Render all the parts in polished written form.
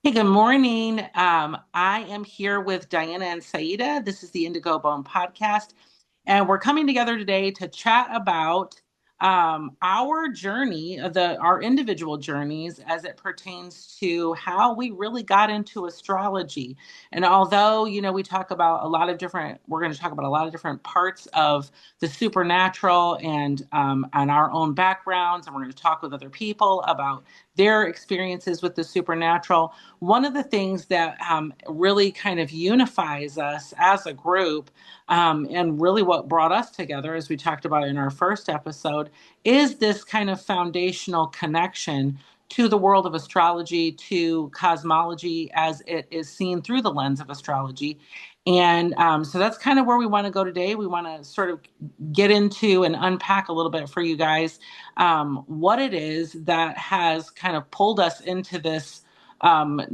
Hey, good morning. I am here with Diana and Saida. This is the Indigo Bone Podcast, and we're coming together today to chat about our journey, our individual journeys as it pertains to how we really got into astrology. And although, we talk about we're going to talk about a lot of different parts of the supernatural and our own backgrounds, and we're going to talk with other people about their experiences with the supernatural. One of the things that really kind of unifies us as a group, and really what brought us together, as we talked about in our first episode, is this kind of foundational connection to the world of astrology, to cosmology as it is seen through the lens of astrology. And so that's kind of where we want to go today. We want to sort of get into and unpack a little bit for you guys what it is that has kind of pulled us into this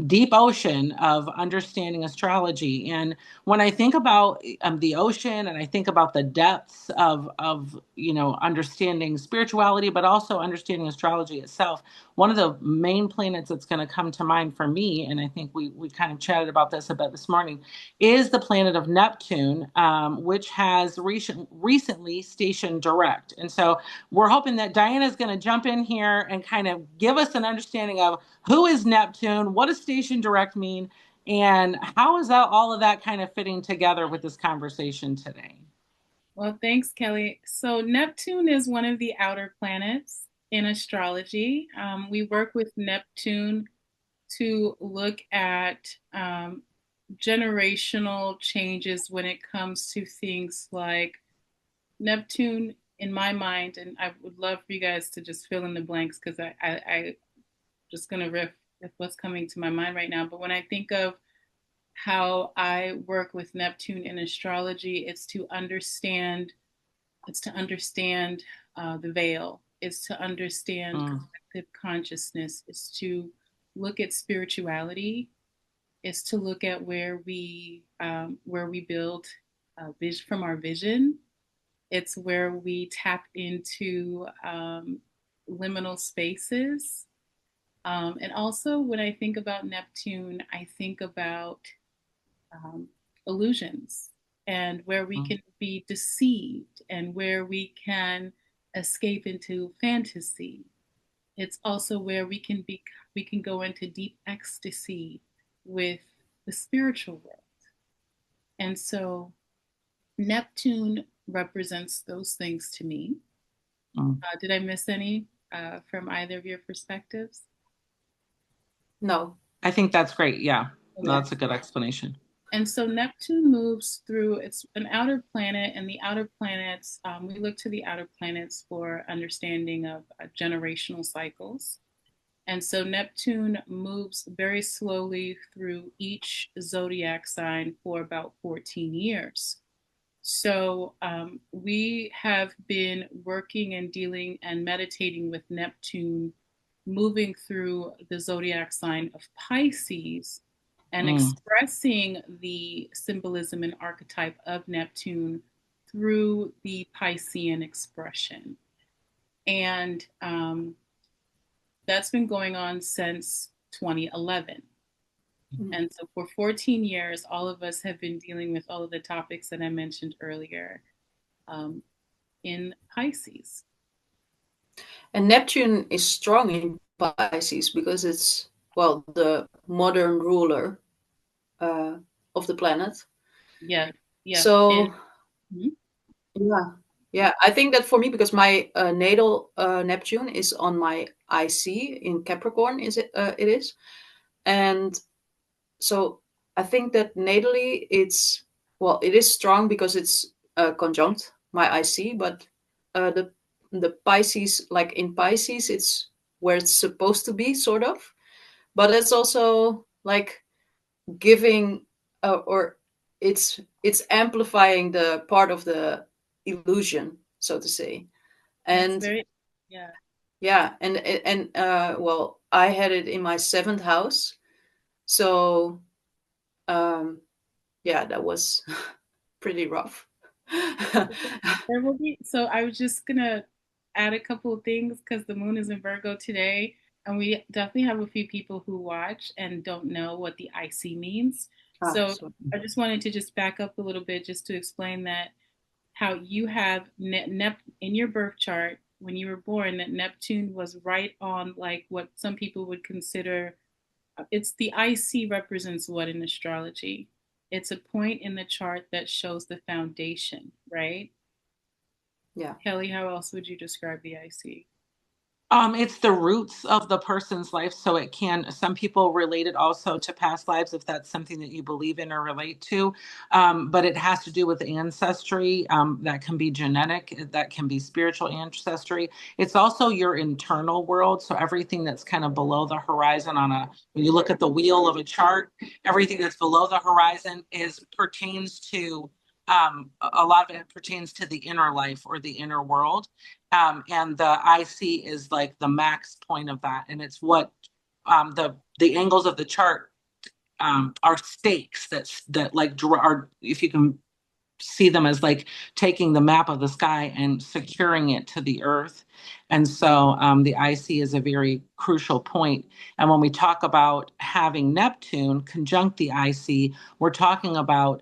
deep ocean of understanding astrology. And when I think about the ocean, and I think about the depths of understanding spirituality, but also understanding astrology itself, one of the main planets that's going to come to mind for me, and I think we kind of chatted about this a bit this morning, is the planet of Neptune, which has recently stationed direct. And so we're hoping that Diana is going to jump in here and kind of give us an understanding of who is Neptune, what does station direct mean, and how is that all of that kind of fitting together with this conversation today? Well, thanks, Kelly. So Neptune is one of the outer planets in astrology. We work with Neptune to look at generational changes when it comes to things like Neptune, in my mind, and I would love for you guys to just fill in the blanks because I just going to riff with what's coming to my mind right now. But when I think of how I work with Neptune in astrology, it's to understand the veil, it's to understand collective consciousness, it's to look at spirituality, it's to look at where we build vision from our vision. It's where we tap into liminal spaces. And also, when I think about Neptune, I think about illusions and where we can be deceived and where we can escape into fantasy. It's also where we can go into deep ecstasy with the spiritual world. And so Neptune represents those things to me. Did I miss any from either of your perspectives? No. I think that's great. Yeah, Okay. no, that's a good explanation. And so Neptune moves through, it's an outer planet, and the outer planets, we look to the outer planets for understanding of generational cycles. And so Neptune moves very slowly through each zodiac sign for about 14 years. So we have been working and dealing and meditating with Neptune, moving through the zodiac sign of Pisces and expressing the symbolism and archetype of Neptune through the Piscean expression. And that's been going on since 2011. And so for 14 years, all of us have been dealing with all of the topics that I mentioned earlier in Pisces. And Neptune is strong in Pisces because it's, well, the modern ruler of the planet. Yeah. So, yeah, I think that for me, because my natal Neptune is on my IC in Capricorn, it is. And so I think that natally it is strong because it's conjunct my IC, but the Pisces, like in Pisces, it's where it's supposed to be, sort of. But it's also like giving or it's amplifying the part of the illusion, so to say. And yeah, and well, I had it in my seventh house, so yeah, that was pretty rough. There will be, so I was just gonna add a couple of things because the moon is in Virgo today. And we definitely have a few people who watch and don't know what the IC means. So So I just wanted to just back up a little bit just to explain that how you have in your birth chart when you were born, that Neptune was right on like what some people would consider, it's the IC represents what in astrology? It's a point in the chart that shows the foundation, right? yeah. Kelli, how else would you describe the IC? It's the roots of the person's life. So it can, some people relate it also to past lives if that's something that you believe in or relate to. But it has to do with ancestry. That can be genetic, that can be spiritual ancestry. It's also your internal world. So everything that's kind of below the horizon when you look at the wheel of a chart, everything that's below the horizon pertains to, a lot of it pertains to the inner life or the inner world. And the IC is like the max point of that, and it's what the angles of the chart are stakes that like are, if you can see them as like taking the map of the sky and securing it to the earth. And so the IC is a very crucial point. And when we talk about having Neptune conjunct the IC, we're talking about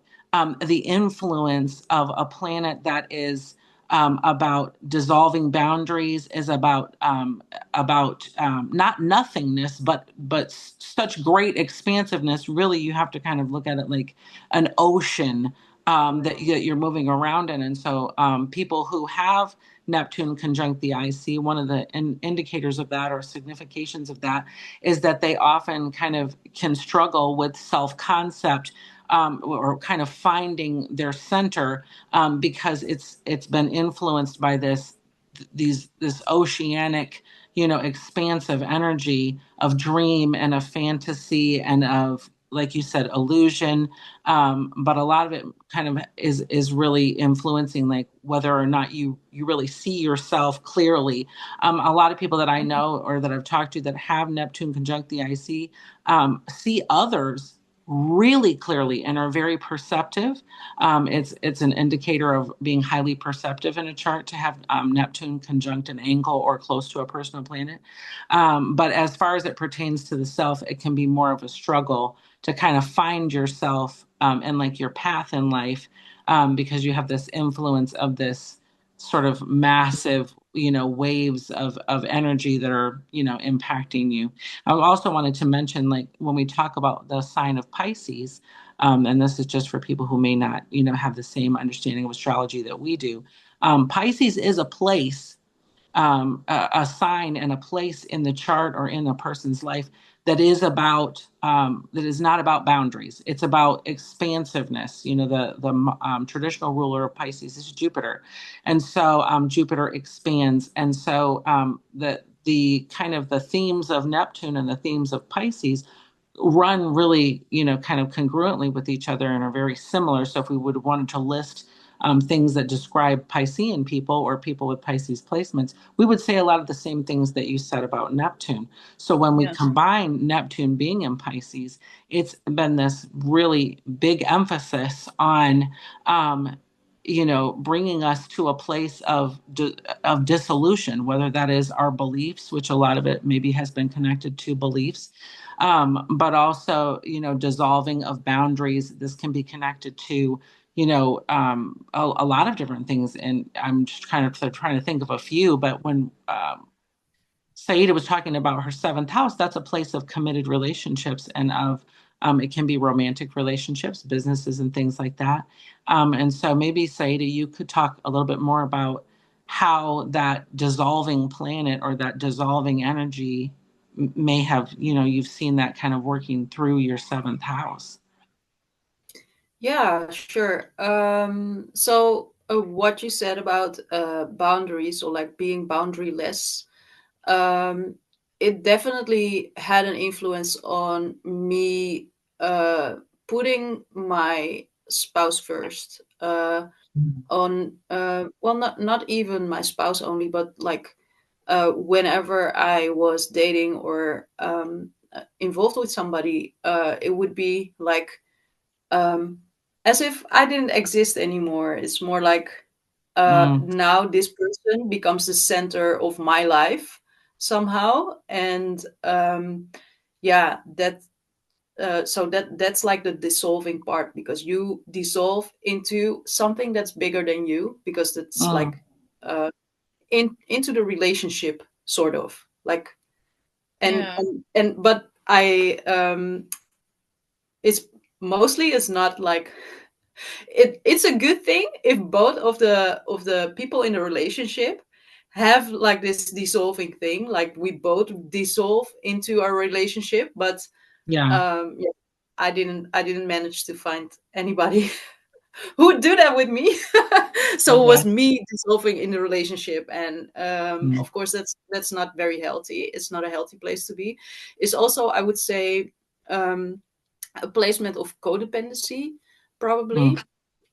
the influence of a planet that is about dissolving boundaries, is about not nothingness, but such great expansiveness. Really, you have to kind of look at it like an ocean that you're moving around in. And so people who have Neptune conjunct the IC, one of the indicators of that or significations of that is that they often kind of can struggle with self-concept, or kind of finding their center, because it's been influenced by this oceanic, expansive energy of dream and of fantasy and of, like you said, illusion. But a lot of it kind of is really influencing like whether or not you really see yourself clearly. A lot of people that I know or that I've talked to that have Neptune conjunct the IC see others really clearly and are very perceptive. It's an indicator of being highly perceptive in a chart to have Neptune conjunct an angle or close to a personal planet. But as far as it pertains to the self, it can be more of a struggle to kind of find yourself and like your path in life, because you have this influence of this sort of massive, waves of energy that are, impacting you. I also wanted to mention, like, when we talk about the sign of Pisces, and this is just for people who may not, have the same understanding of astrology that we do. Pisces is a place, a sign and a place in the chart or in a person's life that is not about boundaries. It's about expansiveness. The traditional ruler of Pisces is Jupiter, and so Jupiter expands, and so the kind of the themes of Neptune and the themes of Pisces run really, kind of congruently with each other and are very similar. So if we would wanted to list things that describe Piscean people or people with Pisces placements, we would say a lot of the same things that you said about Neptune. So when we combine Neptune being in Pisces, it's been this really big emphasis on, bringing us to a place of dissolution, whether that is our beliefs, which a lot of it maybe has been connected to beliefs, but also, dissolving of boundaries. This can be connected to, a lot of different things. And I'm just kind of trying to think of a few, but when Saida was talking about her seventh house, that's a place of committed relationships and of, it can be romantic relationships, businesses, and things like that. And so maybe, Saida, you could talk a little bit more about how that dissolving planet or that dissolving energy may have, you've seen that kind of working through your seventh house. Yeah, sure. So what you said about boundaries or like being boundaryless, it definitely had an influence on me putting my spouse first. On well, not even my spouse only, but like whenever I was dating or involved with somebody, it would be like um, as if I didn't exist anymore. It's more like now this person becomes the center of my life. somehow. And so that's like the dissolving part, because you dissolve into something that's bigger than you, because it's like into the relationship, sort of like. But it's mostly, it's not like it's a good thing if both of the people in the relationship have like this dissolving thing, like we both dissolve into our relationship. But yeah, I didn't manage to find anybody who would do that with me. So it was me dissolving in the relationship. And of course that's not very healthy. It's not a healthy place to be. It's also, I would say, a placement of codependency, probably.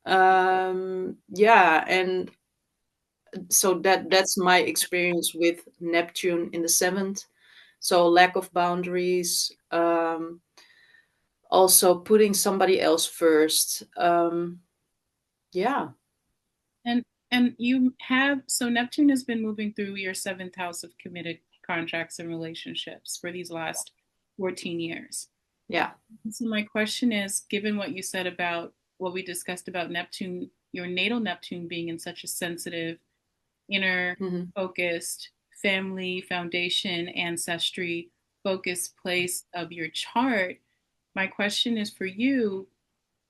Yeah, and so that's my experience with Neptune in the seventh. So lack of boundaries, also putting somebody else first. Yeah. And you have, so Neptune has been moving through your seventh house of committed contracts and relationships for these last 14 years. Yeah. So my question is, given what you said about what we discussed about Neptune, your natal Neptune being in such a sensitive, inner focused, family, foundation, ancestry focused place of your chart, my question is for you,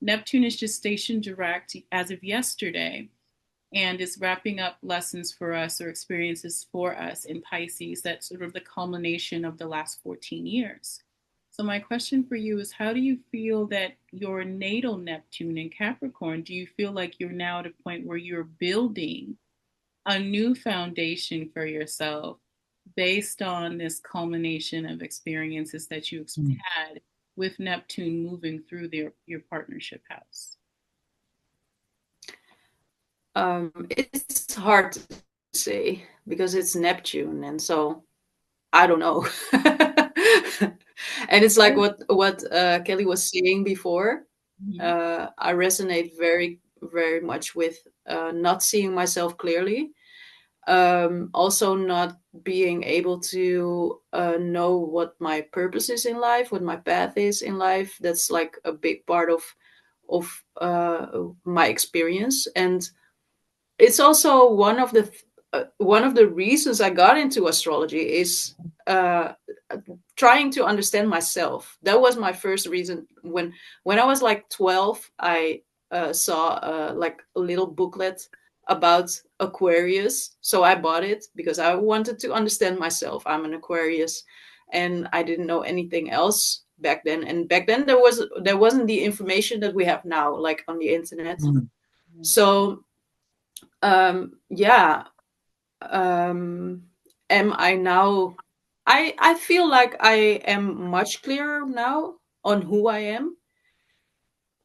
Neptune is just stationed direct as of yesterday and is wrapping up lessons for us or experiences for us in Pisces. That's sort of the culmination of the last 14 years. So my question for you is, how do you feel that your natal Neptune in Capricorn, do you feel like you're now at a point where you're building a new foundation for yourself based on this culmination of experiences that you had with Neptune moving through your partnership house? It's hard to say because it's Neptune, and so I don't know. And it's like what Kelli was saying before. I resonate very, very much with not seeing myself clearly. Also not being able to know what my purpose is in life, what my path is in life. That's like a big part of my experience. And it's also one of the reasons I got into astrology is trying to understand myself. That was my first reason. When I was like 12, I saw like a little booklet about Aquarius, so I bought it because I wanted to understand myself. I'm an Aquarius, and I didn't know anything else back then. And back then there wasn't the information that we have now, like on the internet. So yeah, am I now, I feel like I am much clearer now on who I am.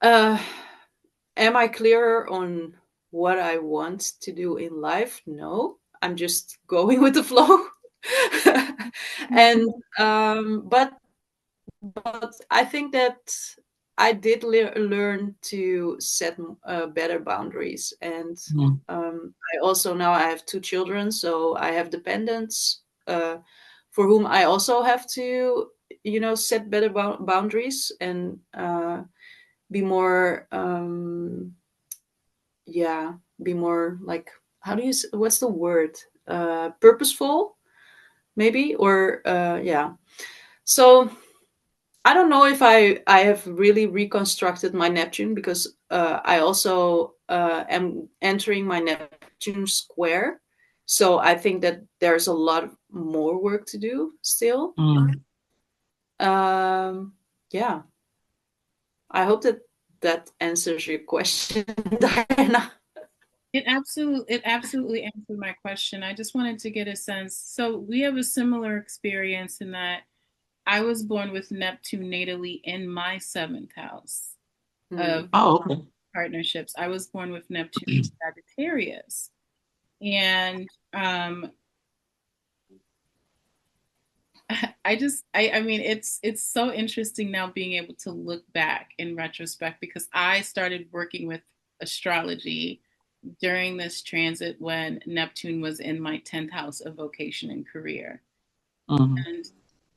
Am I clearer on what I want to do in life? No, I'm just going with the flow. And but I think that I did learn to set better boundaries. And I also, now I have 2 children, so I have dependents for whom I also have to, set better boundaries and be more, be more like, what's the word? Purposeful, maybe, or yeah. So I don't know if I have really reconstructed my Neptune, because I also am entering my Neptune square. So I think that there's a lot more work to do still. Yeah. I hope that answers your question, Diana. It absolutely answered my question. I just wanted to get a sense. So we have a similar experience in that I was born with Neptune natally in my 7th house of partnerships. I was born with Neptune in Sagittarius. And I mean, it's so interesting now being able to look back in retrospect, because I started working with astrology during this transit when Neptune was in my 10th house of vocation and career. Mm-hmm. And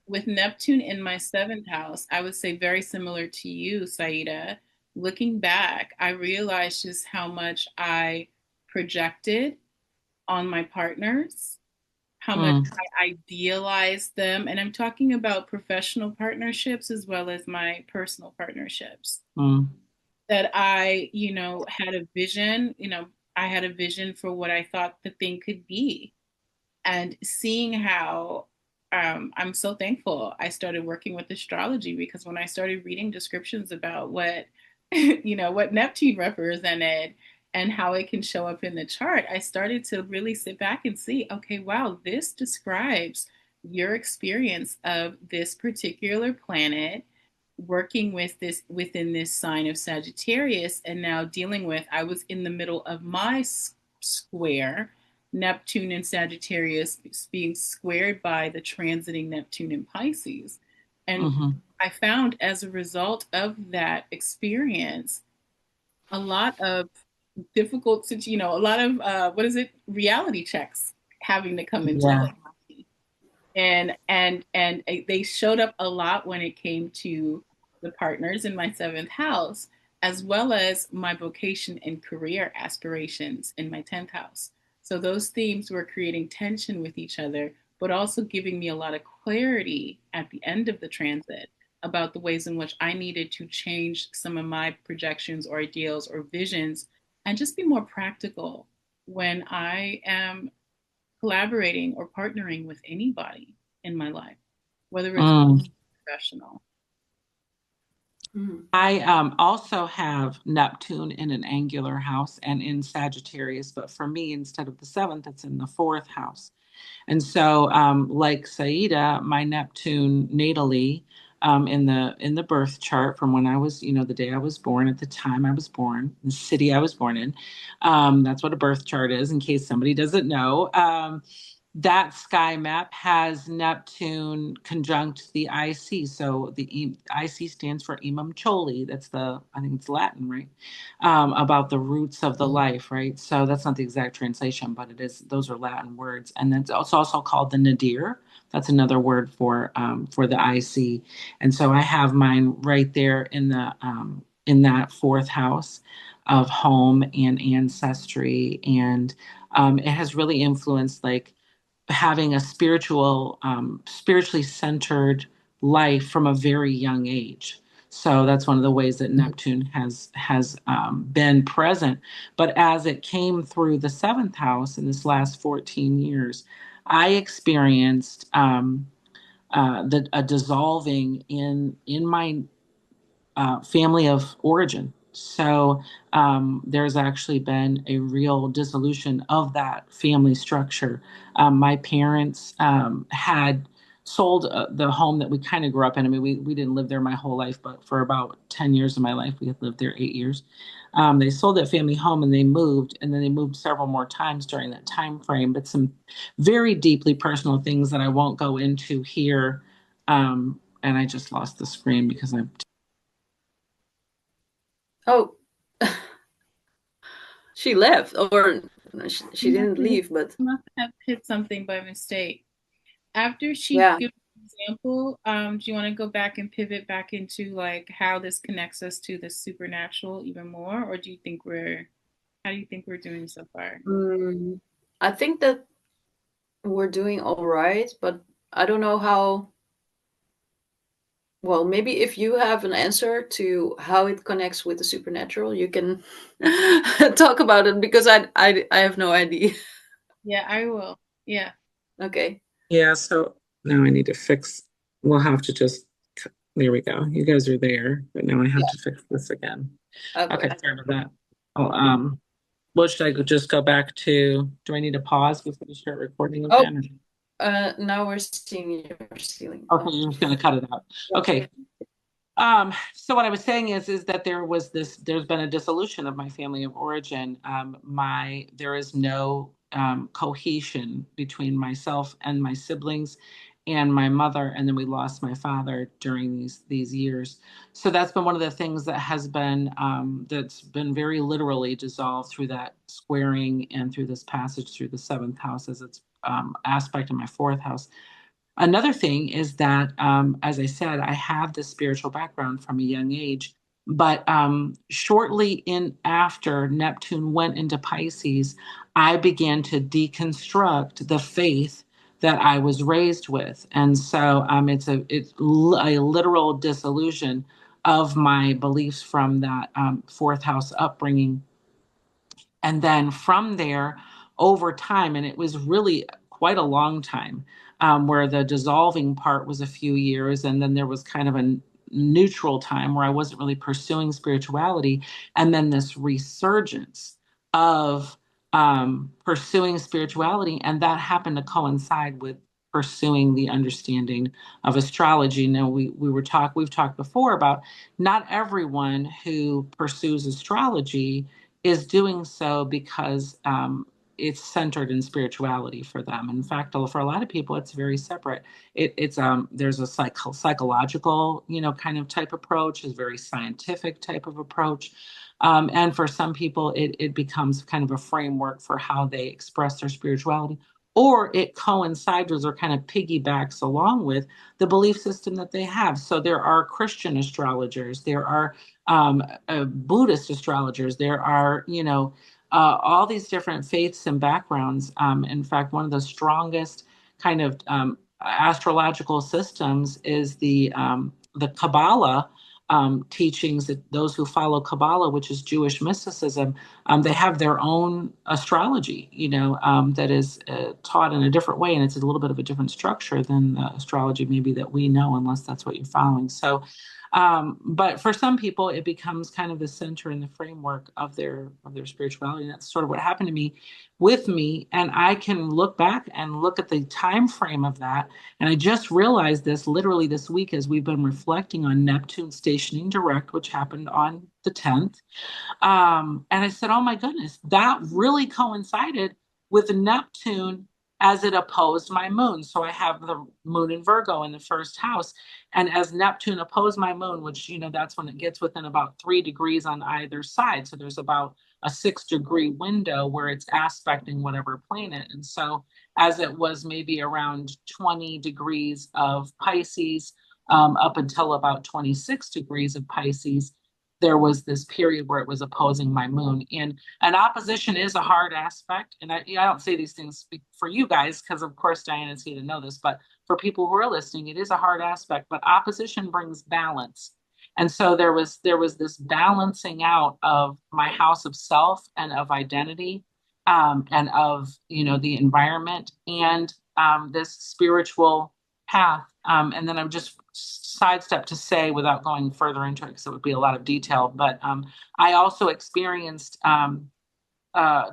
with Neptune in my seventh house, I would say very similar to you, Saida. Looking back, I realized just how much I projected on my partners, how much Mm-hmm. I idealized them. And I'm talking about professional partnerships as well as my personal partnerships. Mm-hmm. That I, had a vision, I had a vision for what I thought the thing could be. And seeing how I'm so thankful I started working with astrology, because when I started reading descriptions about what what Neptune represented and how it can show up in the chart, I started to really sit back and see, okay, wow, this describes your experience of this particular planet working with this within this sign of Sagittarius, and now dealing with, I was in the middle of my square, Neptune and Sagittarius being squared by the transiting Neptune in Pisces. And Mm-hmm. I found, as a result of that experience, a lot of difficult, a lot of, reality checks having to come into Yeah. play. And they showed up a lot when it came to the partners in my seventh house, as well as my vocation and career aspirations in my 10th house. So those themes were creating tension with each other, but also giving me a lot of clarity at the end of the transit about the ways in which I needed to change some of my projections or ideals or visions and just be more practical when I am collaborating or partnering with anybody in my life, whether it's Mm. professional. I also have Neptune in an angular house and in Sagittarius, but for me, instead of the seventh, it's in the fourth house. And so, like Saida, my Neptune natally in the birth chart from when I was, the day I was born, at the time I was born, the city I was born in. That's what a birth chart is, in case somebody doesn't know. That sky map has Neptune conjunct the IC. So the IC stands for Imam Choli. I think it's Latin, right? About the roots of the life, right? So that's not the exact translation, but those are Latin words. And then it's also called the Nadir. That's another word for the IC. And so I have mine right there in that fourth house of home and ancestry. And it has really influenced, like, having a spiritually centered life from a very young age. So that's one of the ways that Neptune has been present. But as it came through the seventh house in this last 14 years, I experienced a dissolving in my family of origin. So there's actually been a real dissolution of that family structure. My parents had sold the home that we kind of grew up in. I mean, we didn't live there my whole life, but for about 10 years of my life, we had lived there 8 years. They sold that family home and they moved, and then they moved several more times during that time frame. But some very deeply personal things that I won't go into here. And I just lost the screen because I'm. Oh, she left, or she didn't leave, but Must have hit something by mistake. After she yeah. gives an example, do you want to go back and pivot back into like how this connects us to the supernatural even more, or how do you think we're doing so far? Mm, I think that we're doing all right, but I don't know how. Well, maybe if you have an answer to how it connects with the supernatural, you can talk about it, because I have no idea. Yeah, I will. Yeah. Okay. Yeah, so now I need to fix. We'll have to just. There we go. You guys are there, but now I have Yeah. to fix this again. Okay, Okay. sorry about that. Oh, what should I just go back to? Do I need to pause before we start recording Oh, again? now we're seeing your ceiling. Okay, you're just gonna cut it out. Okay. So what I was saying is that there's been a dissolution of my family of origin. There is no cohesion between myself and my siblings and my mother, and then we lost my father during these years. So that's been one of the things that's been very literally dissolved through that squaring and through this passage through the seventh house as its aspect in my fourth house. Another thing is that, as I said, I have this spiritual background from a young age, but shortly in after Neptune went into Pisces, I began to deconstruct the faith that I was raised with, and so it's a literal dissolution of my beliefs from that fourth house upbringing. And then from there, over time, and it was really quite a long time, where the dissolving part was a few years, and then there was kind of a neutral time where I wasn't really pursuing spirituality, and then this resurgence of pursuing spirituality, and that happened to coincide with pursuing the understanding of astrology. Now we've talked before about not everyone who pursues astrology is doing so because it's centered in spirituality for them. In fact, for a lot of people, it's very separate. It's there's a psychological, kind of type approach, is very scientific type of approach. And for some people, it becomes kind of a framework for how they express their spirituality, or it coincides or kind of piggybacks along with the belief system that they have. So there are Christian astrologers, there are Buddhist astrologers. There are, all these different faiths and backgrounds. In fact, one of the strongest kind of astrological systems is the Kabbalah teachings. That those who follow Kabbalah, which is Jewish mysticism, they have their own astrology, that is taught in a different way, and it's a little bit of a different structure than the astrology maybe that we know, unless that's what you're following. So but for some people, it becomes kind of the center and the framework of their spirituality. And that's sort of what happened to me with me. And I can look back and look at the time frame of that. And I just realized this literally this week as we've been reflecting on Neptune stationing direct, which happened on the 10th. And I said, oh my goodness, that really coincided with Neptune as it opposed my moon. So I have the moon in Virgo in the first house. And as Neptune opposed my moon, which, that's when it gets within about 3 degrees on either side. So there's about a 6-degree window where it's aspecting whatever planet. And so as it was maybe around 20 degrees of Pisces, up until about 26 degrees of Pisces, there was this period where it was opposing my moon. And an opposition is a hard aspect. And I don't say these things for you guys, because of course Diana's here to know this, but for people who are listening, it is a hard aspect, but opposition brings balance. And so there was this balancing out of my house of self and of identity, and of, the environment, and this spiritual path. And then I'm just sidestep to say, without going further into it, because it would be a lot of detail, but I also experienced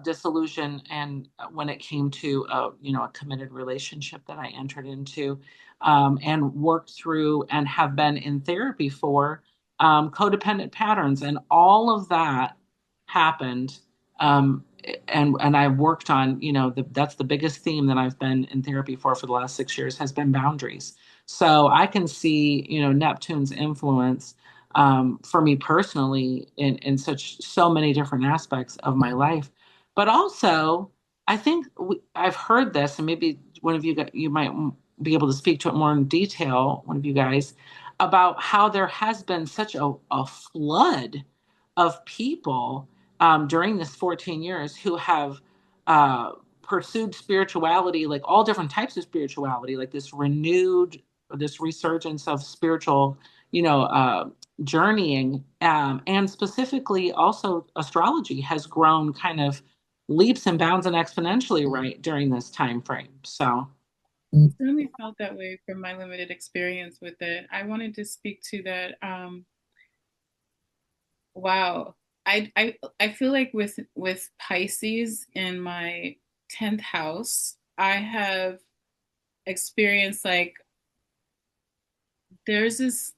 dissolution, and when it came to a committed relationship that I entered into, and worked through, and have been in therapy for codependent patterns, and all of that happened. And I worked on, that's the biggest theme that I've been in therapy for the last 6 years, has been boundaries. So I can see, Neptune's influence for me personally in so many different aspects of my life. But also, I think I've heard this, and maybe one of you might be able to speak to it more in detail, one of you guys, about how there has been such a flood of people during this 14 years who have pursued spirituality, like all different types of spirituality, like this resurgence of spiritual, journeying, and specifically also astrology has grown kind of leaps and bounds and exponentially right during this time frame. So I certainly felt that way from my limited experience with it. I wanted to speak to that. Wow. I feel like with Pisces in my 10th house, I have experienced like there's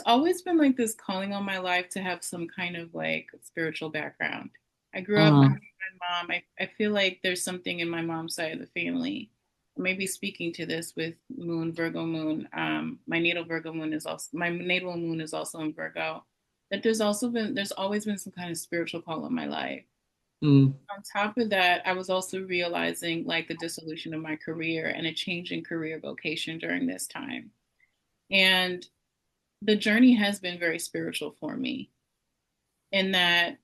always been like this calling on my life to have some kind of like spiritual background. I grew up with my mom. I feel like there's something in my mom's side of the family. Maybe speaking to this with Virgo moon. My natal moon is also in Virgo. That there's always been some kind of spiritual call on my life. Mm. On top of that, I was also realizing like the dissolution of my career and a change in career vocation during this time. And the journey has been very spiritual for me in that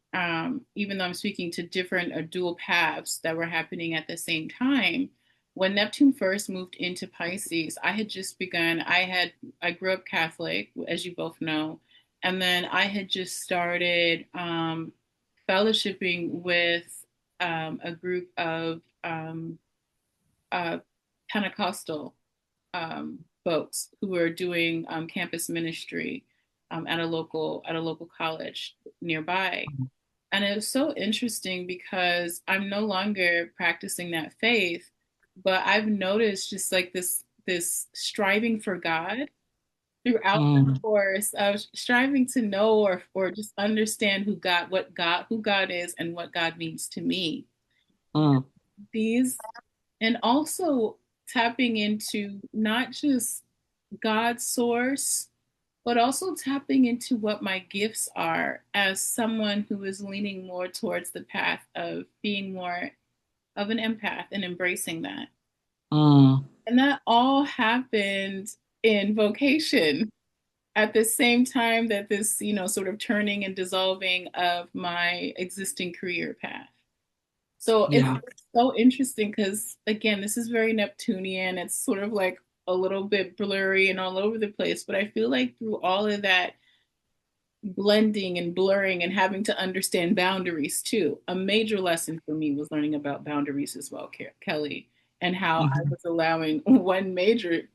even though I'm speaking to different or dual paths that were happening at the same time, when Neptune first moved into Pisces, I had just begun. I grew up Catholic, as you both know, and then I had just started fellowshipping with a group of uh, Pentecostal folks who were doing campus ministry at a local college nearby. And it was so interesting because I'm no longer practicing that faith, but I've noticed just like this striving for God throughout the Mm. course of striving to know or just understand who God is and what God means to me. Mm. These and also tapping into not just God's source, but also tapping into what my gifts are as someone who is leaning more towards the path of being more of an empath and embracing that. Mm. And that all happened in vocation at the same time that this, sort of turning and dissolving of my existing career path. So it's Yeah. so interesting because, again, this is very Neptunian. It's sort of like a little bit blurry and all over the place. But I feel like through all of that blending and blurring and having to understand boundaries too, a major lesson for me was learning about boundaries as well, Kelli, and how I Mhm. was allowing one major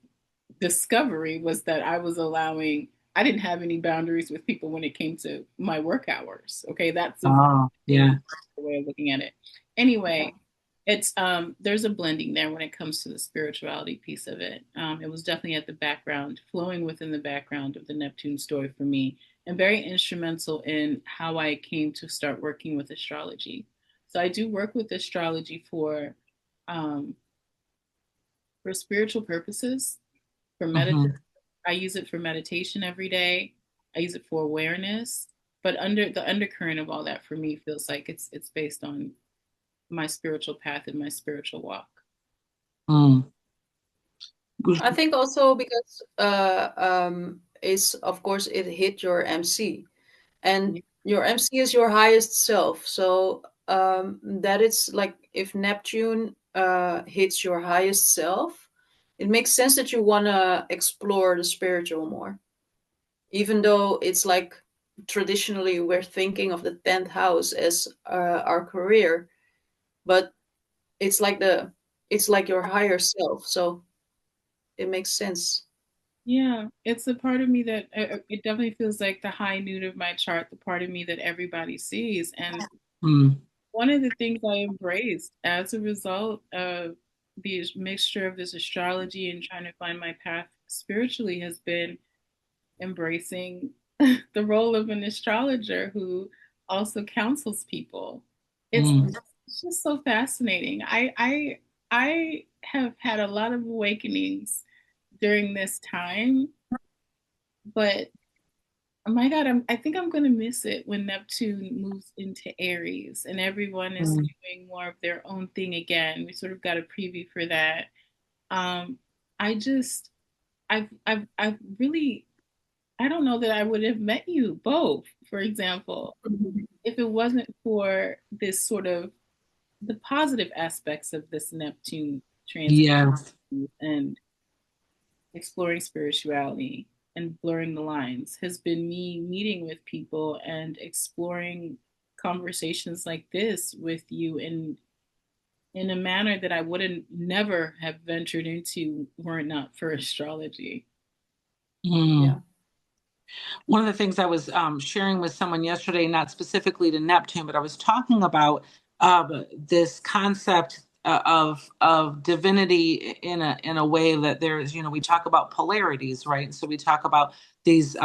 discovery was that I didn't have any boundaries with people when it came to my work hours. Okay, that's a Oh, yeah. way of looking at it. Anyway, it's there's a blending there when it comes to the spirituality piece of it. It was definitely at the background, flowing within the background of the Neptune story for me, and very instrumental in how I came to start working with astrology. So I do work with astrology um, for spiritual purposes, for meditation. Hmm. I use it for meditation every day. I use it for awareness. But under the undercurrent of all that for me feels like it's based on my spiritual path and my spiritual walk. Mm. I think also because is of course it hit your MC, and your MC is your highest self. So that it's like if Neptune hits your highest self, it makes sense that you want to explore the spiritual more, even though it's like traditionally we're thinking of the 10th house as our career, but it's like it's like your higher self, so it makes sense. Yeah, it's a part of me that it definitely feels like the high noon of my chart, the part of me that everybody sees. And Mm. one of the things I embraced as a result of the mixture of this astrology and trying to find my path spiritually has been embracing the role of an astrologer who also counsels people. It's, Mm. it's just so fascinating. I have had a lot of awakenings during this time, but oh my God, I think I'm going to miss it when Neptune moves into Aries and everyone is Mm. doing more of their own thing again. We sort of got a preview for that. Um, I just, I've really, I don't know that I would have met you both, for example, if it wasn't for this sort of the positive aspects of this Neptune transit Yes. and exploring spirituality and blurring the lines has been me meeting with people and exploring conversations like this with you in a manner that I wouldn't never have ventured into were it not for astrology. Mm. Yeah. One of the things I was sharing with someone yesterday, not specifically to Neptune, but I was talking about this concept of divinity in a way that there's, we talk about polarities, right? So we talk about these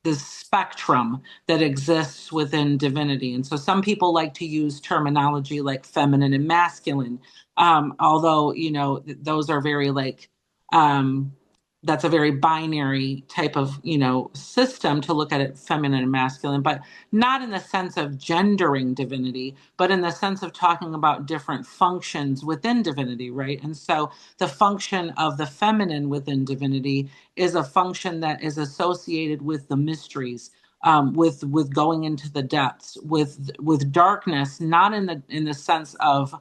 this spectrum that exists within divinity, and so some people like to use terminology like feminine and masculine, although those are very like um, that's a very binary type of, system to look at it, feminine and masculine, but not in the sense of gendering divinity, but in the sense of talking about different functions within divinity, right? And so the function of the feminine within divinity is a function that is associated with the mysteries, with going into the depths, with darkness, not in the sense of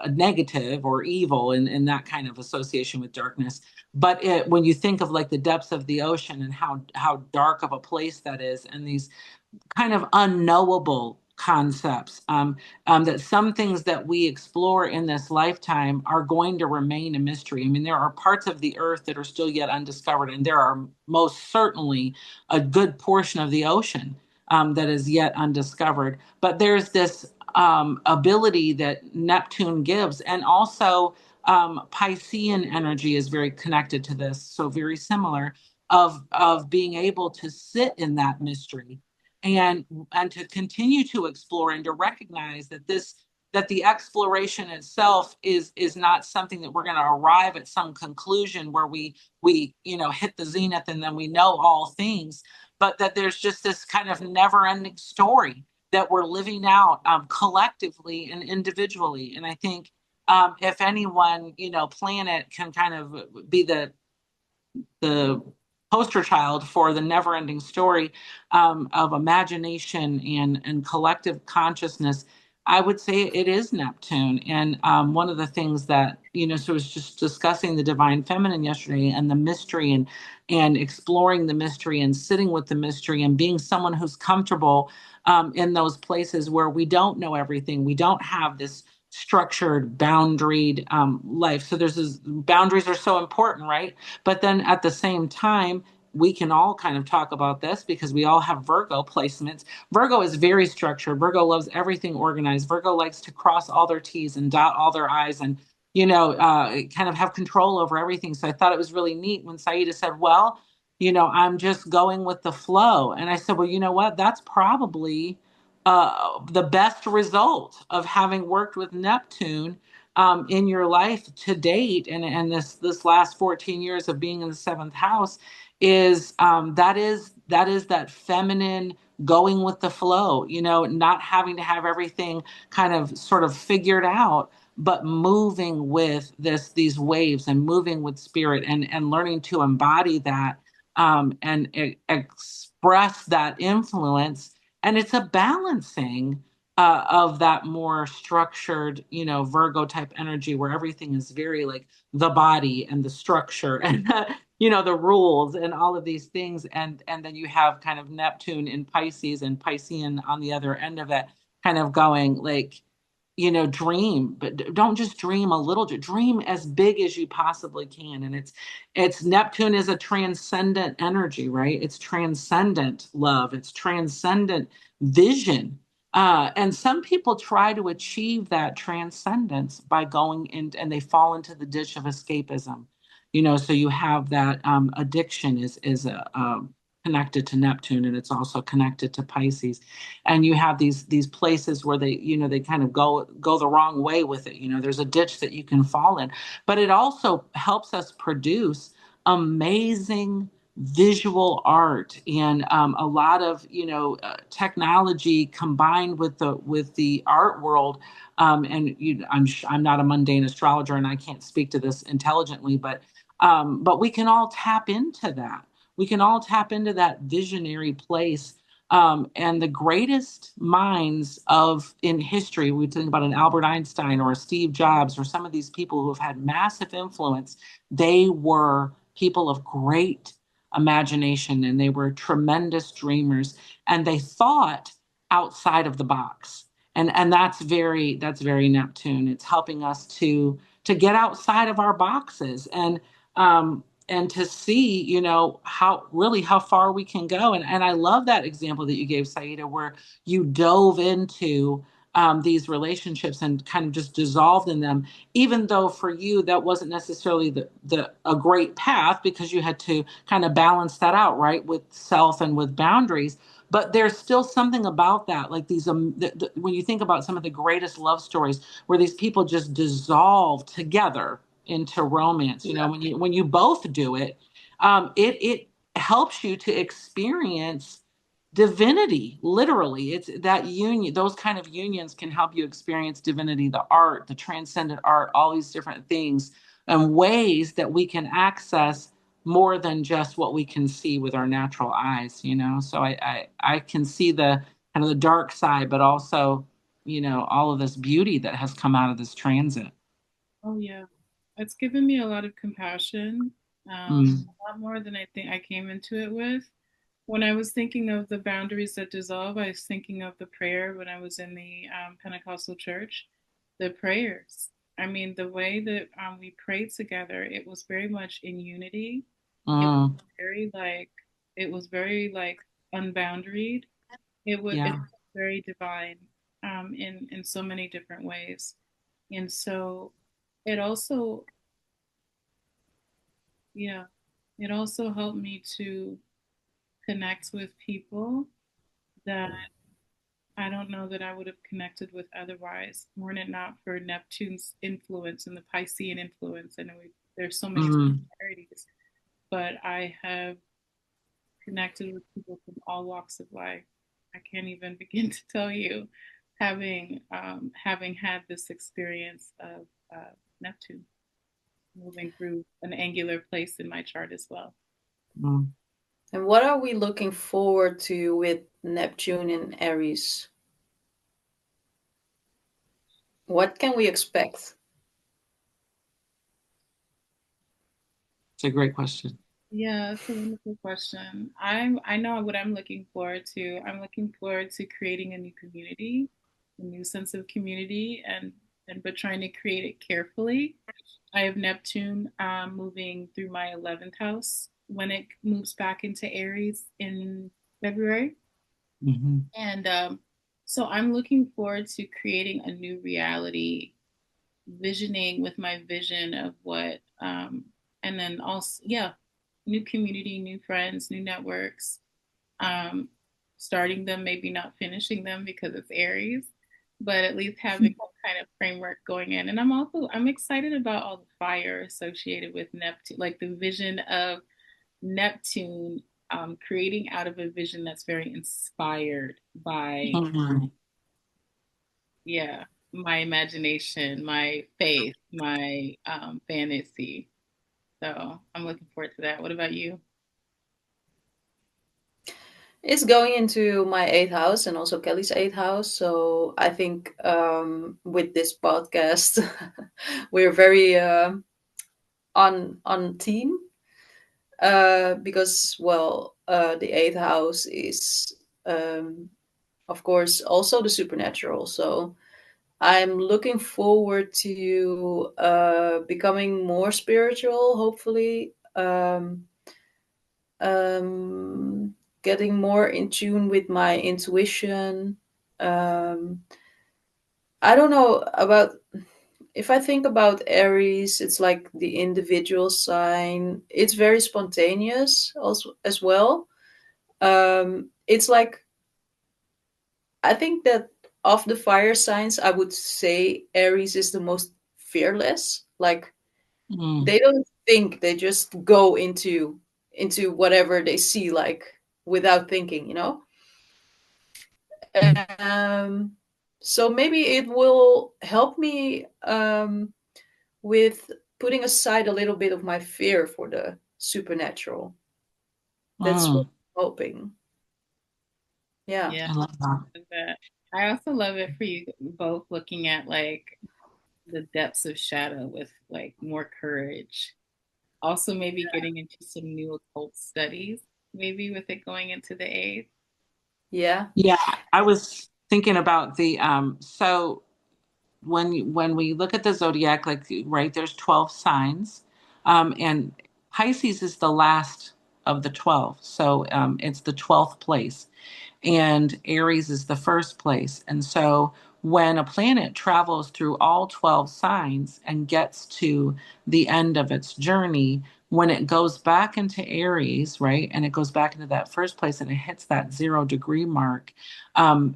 negative or evil, and that kind of association with darkness, but when you think of like the depths of the ocean and how dark of a place that is, and these kind of unknowable concepts, that some things that we explore in this lifetime are going to remain a mystery. I mean, there are parts of the earth that are still yet undiscovered, and there are most certainly a good portion of the ocean that is yet undiscovered. But there's this ability that Neptune gives, and also Piscean energy is very connected to this, so very similar, of being able to sit in that mystery and to continue to explore and to recognize that the exploration itself is not something that we're going to arrive at some conclusion where we hit the zenith and then we know all things, but that there's just this kind of never ending story that we're living out collectively and individually. And I think if anyone, planet can kind of be the poster child for the never-ending story of imagination and collective consciousness, I would say it is Neptune. And one of the things that, so I was just discussing the divine feminine yesterday and the mystery and exploring the mystery and sitting with the mystery and being someone who's comfortable in those places where we don't know everything. We don't have this structured, boundaried life. So boundaries are so important, right? But then at the same time, we can all kind of talk about this because we all have Virgo placements. Virgo is very structured. Virgo loves everything organized. Virgo likes to cross all their T's and dot all their I's and, kind of have control over everything. So I thought it was really neat when Saida said, well, I'm just going with the flow. And I said, well, you know what? That's probably the best result of having worked with Neptune in your life to date, and this last 14 years of being in the seventh house is that feminine going with the flow, not having to have everything kind of sort of figured out, but moving with these waves and moving with spirit and learning to embody that and express that influence. And it's a balancing of that more structured, Virgo type energy where everything is very like the body and the structure and, the rules and all of these things. And then you have kind of Neptune in Pisces and Piscean on the other end of it, kind of going like, dream, but don't just dream a little, dream as big as you possibly can. And it's Neptune is a transcendent energy, right? It's transcendent love. It's transcendent vision. And some people try to achieve that transcendence by going in and they fall into the ditch of escapism, so you have that addiction is connected to Neptune, and it's also connected to Pisces. And you have these places where they kind of go the wrong way with it. There's a ditch that you can fall in, but it also helps us produce amazing visual art and a lot of technology combined with the art world. And I'm not a mundane astrologer, and I can't speak to this intelligently, but we can all tap into that. We can all tap into that visionary place. And the greatest minds in history, we think about an Albert Einstein or a Steve Jobs or some of these people who have had massive influence, they were people of great imagination and they were tremendous dreamers and they thought outside of the box. And that's very Neptune. It's helping us to get outside of our boxes and to see, how far we can go. And I love that example that you gave, Saida, where you dove into these relationships and kind of just dissolved in them, even though for you that wasn't necessarily a great path because you had to kind of balance that out, right, with self and with boundaries. But there's still something about that, like these when you think about some of the greatest love stories where these people just dissolve together, into romance. You know, when you both do it, it helps you to experience divinity. Literally, it's that union. Those kind of unions can help you experience divinity, the art, the transcendent art, all these different things and ways that we can access more than just what we can see with our natural eyes. You know, so I can see the kind of the dark side, but also, you know, all of this beauty that has come out of this transit. Oh yeah, it's given me a lot of compassion, Mm. a lot more than I think I came into it with. When I was thinking of the boundaries that dissolve, I was thinking of the prayer when I was in the Pentecostal church, the prayers. I mean, the way that we prayed together, it was very much in unity. It was Mm. very like, it was very like unboundaried. It Yeah. was very divine in so many different ways. And so it also, yeah, it also helped me to connect with people that I don't know that I would have connected with otherwise, were it not for Neptune's influence and the Piscean influence. I know there's so many Mm. similarities, but I have connected with people from all walks of life. I can't even begin to tell you, having had this experience of Neptune moving through an angular place in my chart as well. Mm. And what are we looking forward to with Neptune in Aries? What can we expect? It's a great question. Yeah, it's a wonderful question. I know what I'm looking forward to. I'm looking forward to creating a new community, a new sense of community, and but trying to create it carefully. I have Neptune moving through my 11th house when it moves back into Aries in February. Mm-hmm. And so I'm looking forward to creating a new reality, visioning with my vision of what, and then also, yeah, new community, new friends, new networks, um, starting them, maybe not finishing them because it's Aries, but at least having some kind of framework going in. And I'm excited about all the fire associated with Neptune, like the vision of Neptune creating out of a vision that's very inspired by, Mm-hmm. yeah, my imagination, my faith, my fantasy. So I'm looking forward to that. What about you? It's going into my eighth house and also Kelly's eighth house. So I think with this podcast, we're very on team because well, the eighth house is of course also the supernatural. So I'm looking forward to becoming more spiritual. Hopefully. Um, Getting more in tune with my intuition. Um, I don't know about if I think about Aries, it's like the individual sign. It's very spontaneous also as well. It's like I think that of the fire signs, I would say Aries is the most fearless. Like Mm. they don't think; they just go into whatever they see, like without thinking. You know. Um, so maybe it will help me with putting aside a little bit of my fear for the supernatural. That's what Mm. I'm hoping. Yeah. Yeah, I love that. I love that. I also love it for you both looking at like the depths of shadow with like more courage. Also, maybe getting into some new occult studies, maybe with it going into the eighth. Yeah. Yeah, I was thinking about the so when we look at the zodiac, like right, there's 12 signs, and Pisces is the last of the 12, so it's the 12th place, and Aries is the first place. And so when a planet travels through all 12 signs and gets to the end of its journey, when it goes back into Aries, right, and it goes back into that first place and it hits that 0 degree mark,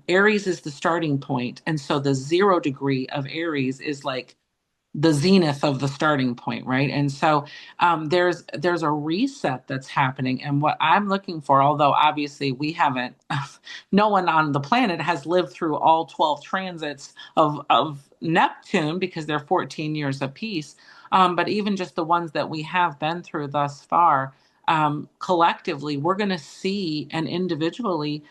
Aries is the starting point. And so the 0 degree of Aries is like the zenith of the starting point, right? And so there's a reset that's happening. And what I'm looking for, although obviously we haven't, no one on the planet has lived through all 12 transits of Neptune because they're 14 years apiece. But even just the ones that we have been through thus far, collectively, we're going to see and individually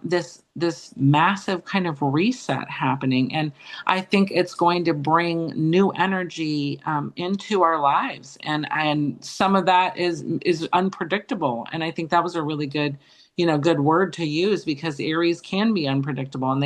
this massive kind of reset happening. And I think it's going to bring new energy into our lives, and some of that is unpredictable. And I think that was a really good, good word to use, because Aries can be unpredictable, and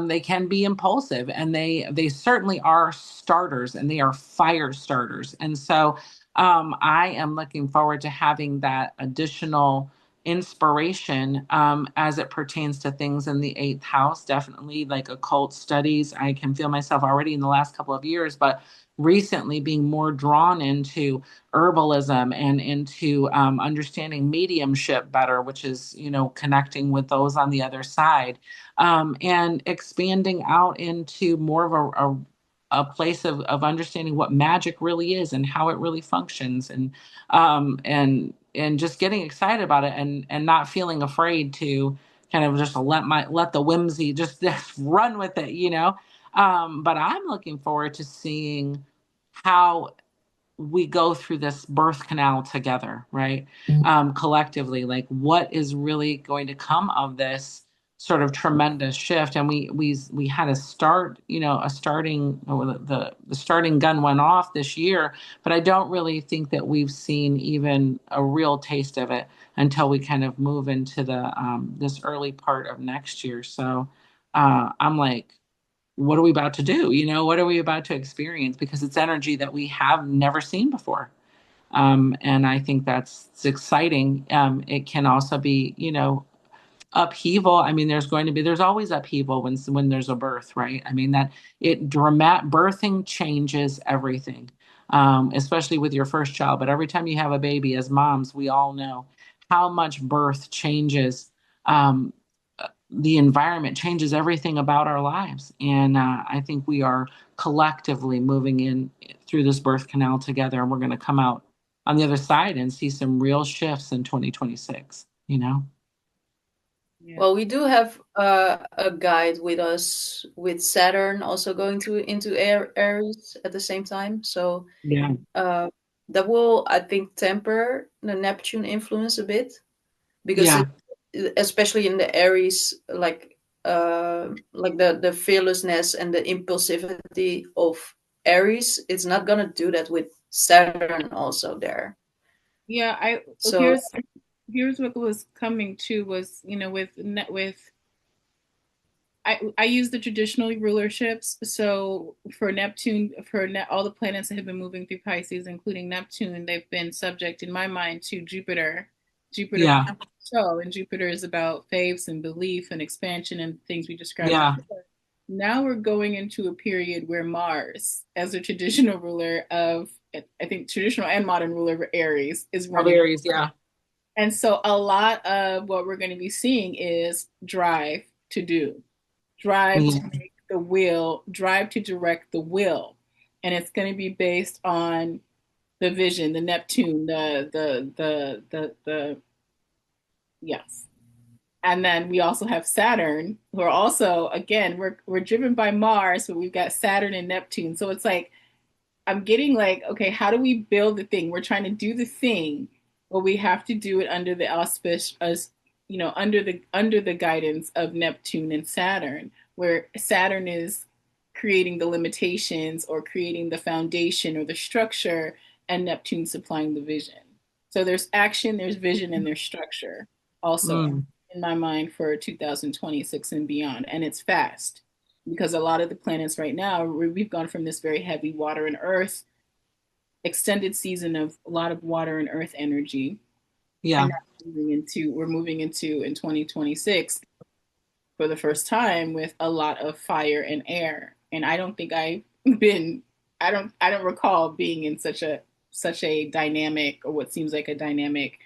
they can be impulsive, and they certainly are starters, and they are fire starters. And so I am looking forward to having that additional inspiration as it pertains to things in the eighth house. Definitely like occult studies. I can feel myself already in the last couple of years, but recently being more drawn into herbalism and into understanding mediumship better, which is, connecting with those on the other side, and expanding out into more of a place of understanding what magic really is and how it really functions, and just getting excited about it, and not feeling afraid to kind of just let the whimsy just run with it. But I'm looking forward to seeing how we go through this birth canal together, right? Collectively, like what is really going to come of this sort of tremendous shift. And we had a start, a starting, the starting gun went off this year, but I don't really think that we've seen even a real taste of it until we kind of move into the this early part of next year. So I'm like, what are we about to do? What are we about to experience? Because it's energy that we have never seen before. And I think it's exciting. It can also be, upheaval. I mean, there's always upheaval when there's a birth, right? I mean, birthing changes everything, especially with your first child. But every time you have a baby, as moms, we all know how much birth changes. The environment changes everything about our lives. And I think we are collectively moving in through this birth canal together, and we're going to come out on the other side and see some real shifts in 2026. Yeah. Well, we do have a guide with us, with Saturn also going into Aries at the same time. So Yeah. that will, I think, temper the Neptune influence a bit, because Yeah. especially in the Aries, like the fearlessness and the impulsivity of Aries, it's not gonna do that with Saturn also there. Yeah, So here's what was coming to was, with I use the traditional rulerships. So for Neptune, all the planets that have been moving through Pisces, including Neptune, they've been subject, in my mind, to Jupiter. Jupiter, Yeah. and Jupiter is about faiths and belief and expansion and things we described Yeah. before. Now we're going into a period where Mars, as a traditional ruler of, I think, traditional and modern ruler of Aries, is Of running. Aries. Yeah. And so a lot of what we're going to be seeing is drive to do, drive Yeah. to make the will, drive to direct the will. And it's going to be based on the vision, the Neptune, the yes. And then we also have Saturn, who are also, again, we're driven by Mars, but we've got Saturn and Neptune. So it's like, I'm getting like, okay, how do we build the thing? We're trying to do the thing, but we have to do it under the auspice, as under the guidance of Neptune and Saturn, where Saturn is creating the limitations or creating the foundation or the structure, and Neptune supplying the vision. So there's action, there's vision, and there's structure also Mm. in my mind for 2026 and beyond. And it's fast, because a lot of the planets right now, we've gone from this very heavy water and earth extended season of a lot of water and earth energy, Yeah. and now we're moving into in 2026 for the first time with a lot of fire and air. And I don't think I don't recall being in such a dynamic, or what seems like a dynamic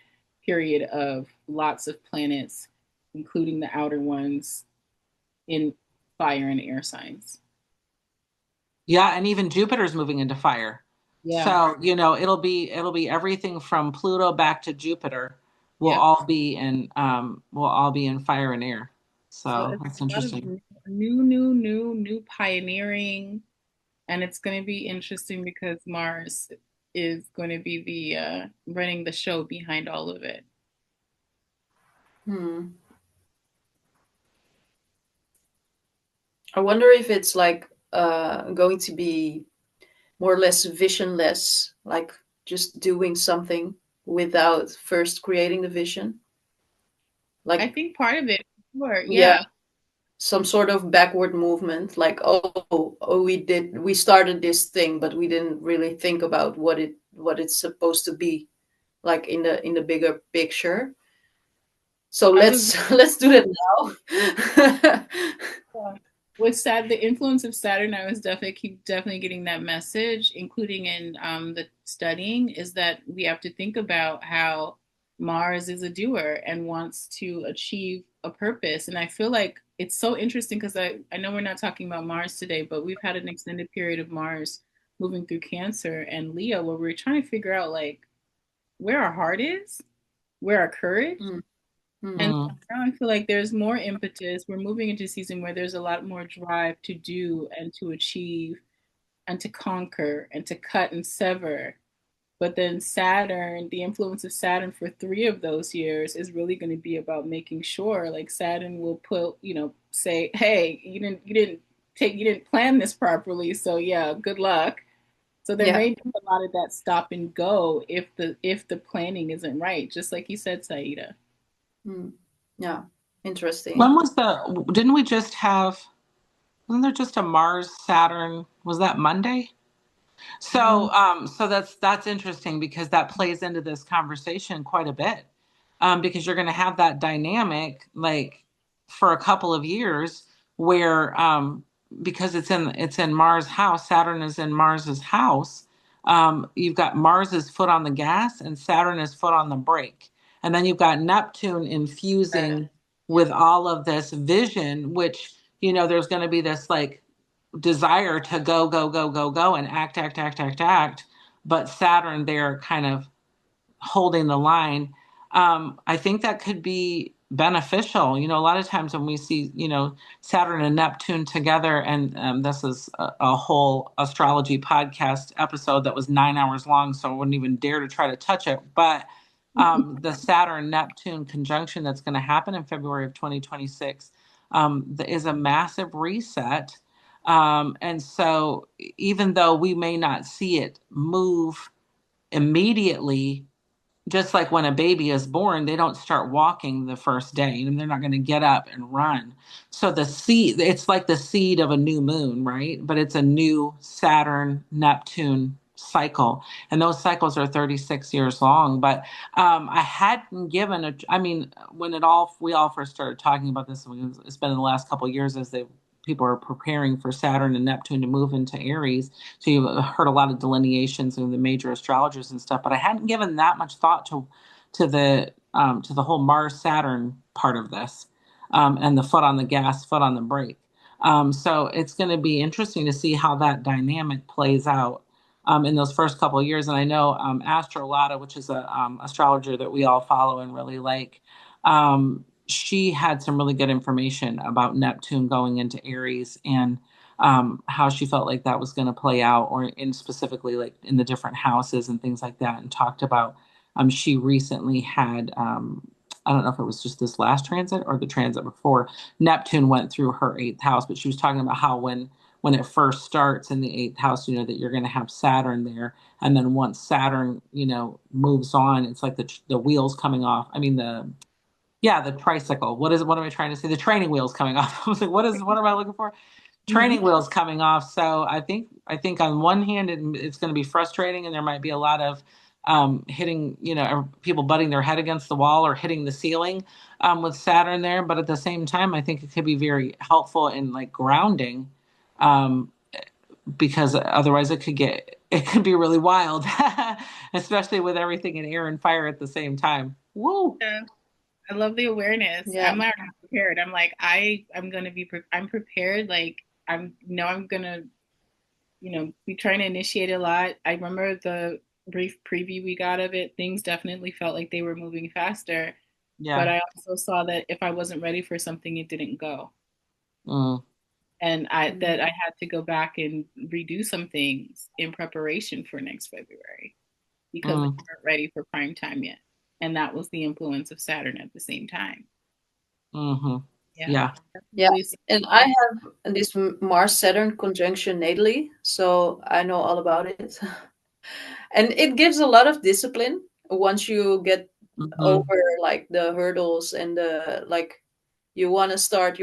period of lots of planets, including the outer ones, in fire and air signs. Yeah, and even Jupiter's moving into fire. Yeah. So, it'll be everything from Pluto back to Jupiter Yep. will all be in fire and air. So So it's that's a lot of interesting. new pioneering, and it's going to be interesting because Mars is going to be the running the show behind all of it. Hmm. I wonder if it's like going to be more or less visionless, like just doing something without first creating the vision. I Like, think part of it, sure, yeah, yeah. some sort of backward movement, like, oh, we started this thing, but we didn't really think about what it's supposed to be, like in the bigger picture. So I was let's do that now. with the influence of Saturn. I was definitely getting that message, including in the studying, is that we have to think about how Mars is a doer and wants to achieve a purpose. And I feel like it's so interesting because I know we're not talking about Mars today, but we've had an extended period of Mars moving through Cancer and Leo where we're trying to figure out like where our heart is, where our courage. Mm, And mm, Mm. now I feel like there's more impetus. We're moving into a season where there's a lot more drive to do and to achieve and to conquer and to cut and sever. But then Saturn, the influence of Saturn for 3 of those years is really going to be about making sure like Saturn will put, say, hey, you didn't plan this properly. So yeah, good luck. So there yeah. may be a lot of that stop and go if the planning isn't right, just like you said, Saida. Mm, yeah. Interesting. When was didn't we just have, wasn't there just a Mars Saturn? Was that Monday? Mm-hmm. So that's interesting because that plays into this conversation quite a bit. Because you're going to have that dynamic like for a couple of years where because it's in Mars house, Saturn is in Mars's house. You've got Mars's foot on the gas and Saturn is foot on the brake. And then you've got Neptune infusing with all of this vision, which, there's going to be this like desire to go, go, go, go, go, and act, act, act, act, act. But Saturn there kind of holding the line. I think that could be beneficial. A lot of times when we see, Saturn and Neptune together, and this is a whole astrology podcast episode that was 9 hours long, so I wouldn't even dare to try to touch it. But the Saturn Neptune conjunction that's going to happen in February of 2026 is a massive reset. And so, even though we may not see it move immediately, just like when a baby is born, they don't start walking the first day and they're not going to get up and run. So it's like the seed of a new moon, right? But it's a new Saturn Neptune cycle. And those cycles are 36 years long. But I hadn't given I mean, when we all first started talking about this, it's been in the last couple of years as people are preparing for Saturn and Neptune to move into Aries. So you've heard a lot of delineations of the major astrologers and stuff, but I hadn't given that much thought to the whole Mars Saturn part of this, and the foot on the gas, foot on the brake. So it's going to be interesting to see how that dynamic plays out in those first couple of years. And I know Astrology, which is a astrologer that we all follow and really like, she had some really good information about Neptune going into Aries and how she felt like that was going to play out, or in specifically like in the different houses and things like that, and talked about she recently had I don't know if it was just this last transit or the transit before, Neptune went through her eighth house, but she was talking about how when it first starts in the eighth house, that you're going to have Saturn there, and then once Saturn moves on, it's like the wheels coming off. I mean the tricycle. What am I trying to say? The training wheels coming off. I was like, what am I looking for? Mm-hmm. Training wheels coming off. So I think on one hand it's going to be frustrating, and there might be a lot of hitting, people butting their head against the wall or hitting the ceiling with Saturn there. But at the same time, I think it could be very helpful in like grounding, um, because otherwise it could be really wild, especially with everything in air and fire at the same time. Woo! Yeah. I love the awareness. Yeah. I'm already prepared. I'm like, I'm gonna be, I'm prepared. Like, I'm gonna we trying to initiate a lot. I remember the brief preview we got of it. Things definitely felt like they were moving faster. But Yeah. I also saw that if I wasn't ready for something, it didn't go. Mm. And that I had to go back and redo some things in preparation for next February because they weren't ready for prime time yet. And that was the influence of Saturn at the same time. Mm-hmm. Yeah. Yeah. And I have this Mars Saturn conjunction natally, so I know all about it. And it gives a lot of discipline once you get over like the hurdles and the like you want to start,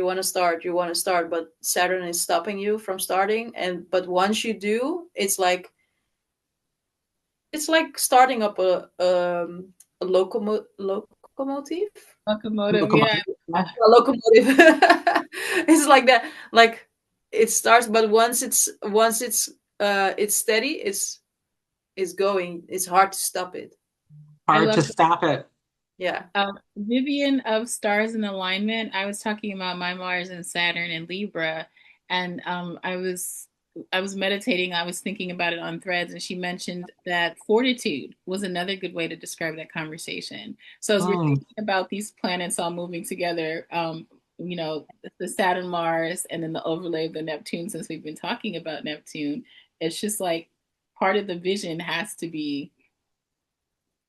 but Saturn is stopping you from starting. But once you do, it's like starting up a locomotive. Locomotive, yeah. A locomotive. It's like that. Like it starts, but once it's steady, it's going. It's hard to stop it. Hard to stop it. Yeah. Vivian of Stars in Alignment, I was talking about my Mars and Saturn and Libra, and I was meditating. I was thinking about it on Threads, and she mentioned that fortitude was another good way to describe that conversation. So as we're thinking about these planets all moving together, the Saturn, Mars, and then the overlay of the Neptune, since we've been talking about Neptune, it's just like part of the vision has to be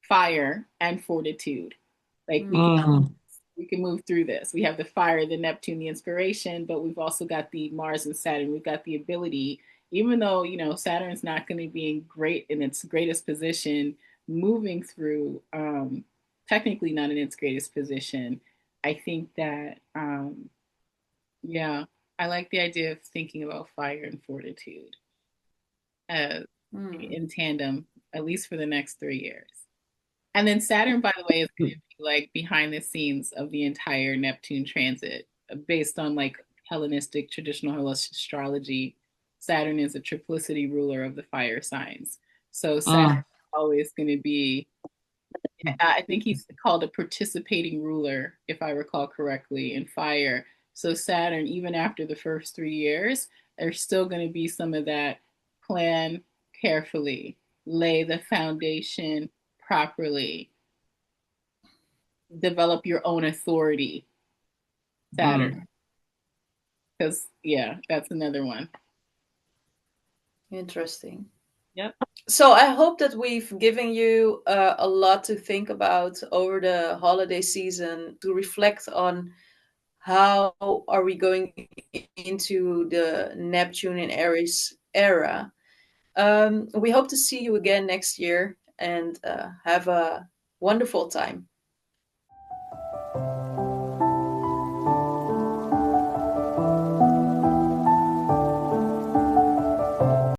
fire and fortitude. Like we can move through this. We have the fire, the Neptune, the inspiration, but we've also got the Mars and Saturn. We've got the ability, even though Saturn's not going to be great in its greatest position, moving through, technically not in its greatest position. I think that I like the idea of thinking about fire and fortitude in tandem, at least for the next 3 years. And then Saturn, by the way, is going to be like behind the scenes of the entire Neptune transit, based on like Hellenistic traditional astrology. Saturn is a triplicity ruler of the fire signs. So Saturn is always going to be, I think he's called a participating ruler, if I recall correctly, in fire. So Saturn, even after the first 3 years, there's still going to be some of that plan carefully, lay the foundation properly, develop your own authority, Saturn. Because that's another one. Interesting. Yep. So I hope that we've given you a lot to think about over the holiday season, to reflect on how are we going into the Neptune and Aries era. We hope to see you again next year and have a wonderful time.